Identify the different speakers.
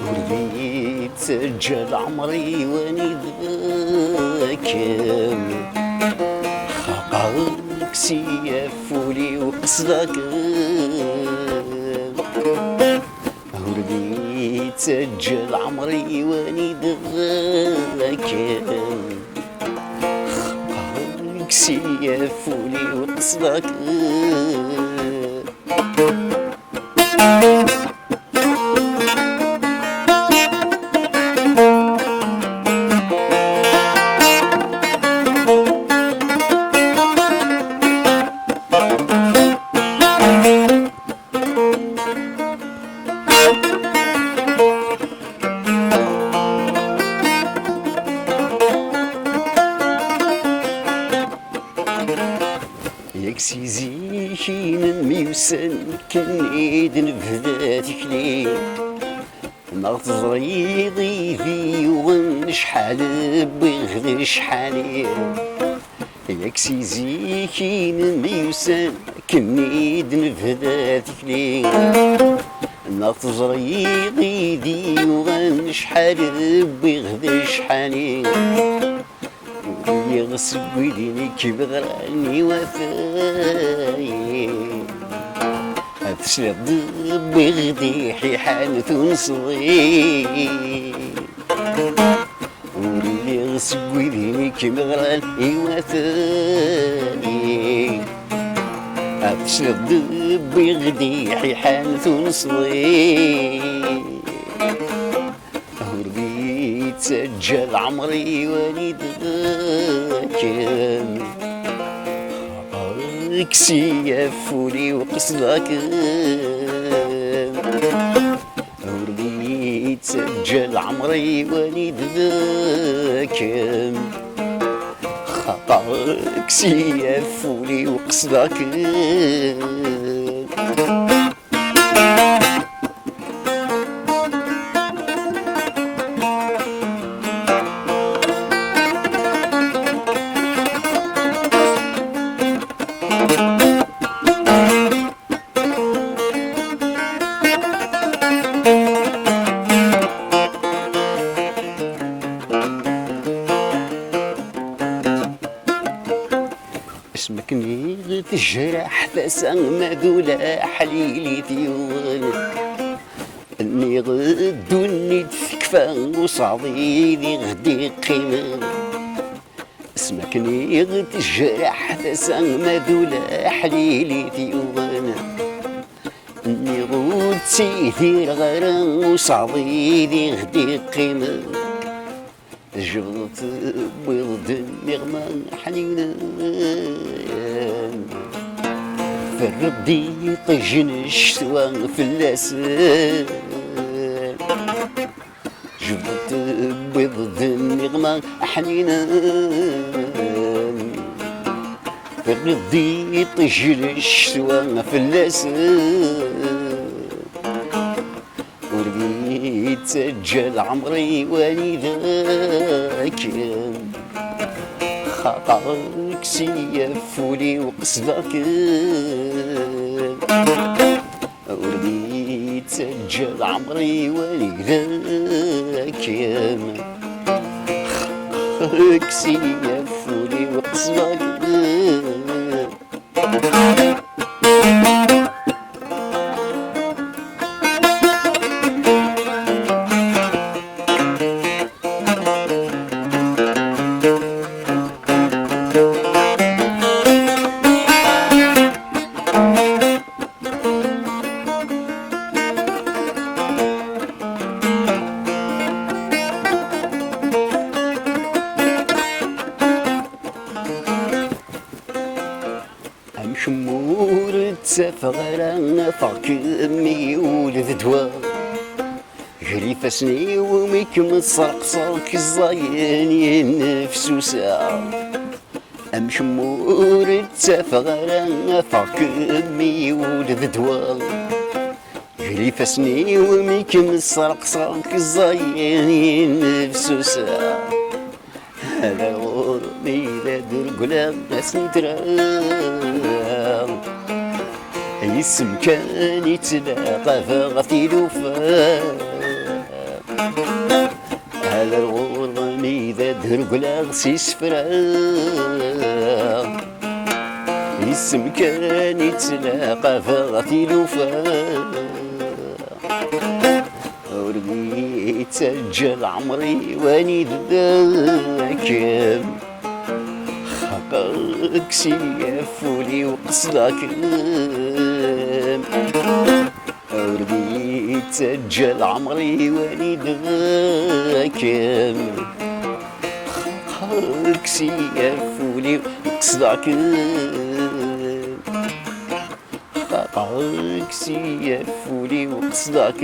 Speaker 1: ولقيت سجل عمري واني ذاكر خاقك سيفولي وقصدك ولقيت سجل عمري واني ذاكر خاقك سيفولي وقصدك ياك سيزيكين ميوسن كنيد نفذاتك لي ما تزري ضيفي وغن شحال بغد شحالي ياك سيزيكين ميوسن كنيد نفذاتك لي ما تزري ضيفي وغن شحال بغد شحالي يغسل ويديني كبغراني وفاي أتسلق بغدي حيحان تنصغي واللي يغسل ويديني كبغراني وفاي أتسلق بغدي حيحان تنصغي سجل عمري واني ذاكر خاطرك سيفولي وقصدك ورقيت سجل عمري واني ذاكر خاطرك سيفولي وقصدك اسمك نيغ تجرح فسان مذولا حليلي ديوان نيغ دوني تفكفا وصعيدي غدي قيمة اسمك نيغ تجرح فسان مذولا حليلي ديوان نيغ تسيدي الغرام وصعيدي غدي قيمة جبت بيض النغمة حنينة في الردي طجن الشتوى في اللسان جبت بيض النغمة حنينة في الردي طجن الشتوى في اللسان ولقيت سجل عمري واني ذاكر خاطرك سيفولي وقصدك ولقيت سجل عمري واني ذاكر خاطرك سيفولي وقصدك شمور تسافغرا فاكمي ولد دوا جري فاسني وميك مصرق صرك الزاين نفسو ساعة ام شمور تسافغرا فاكمي ولد دوا جري فاسني وميك مصرق صرك الزاين نفسو ساعة هذا غربي لا درقلا سنترا اسم كان يتلاقى فغتي الوفاء على الغرام إذا درقلا غسي سفرا اسم كان يتلاقى فغتي الوفاء ورقيت سجل عمري واني ذاكر خاقك سيفولي وقصدك ورقيت سجل عمري واني ذاكر خاقك سيفولي وقصدك خاقك سيفولي وقصدك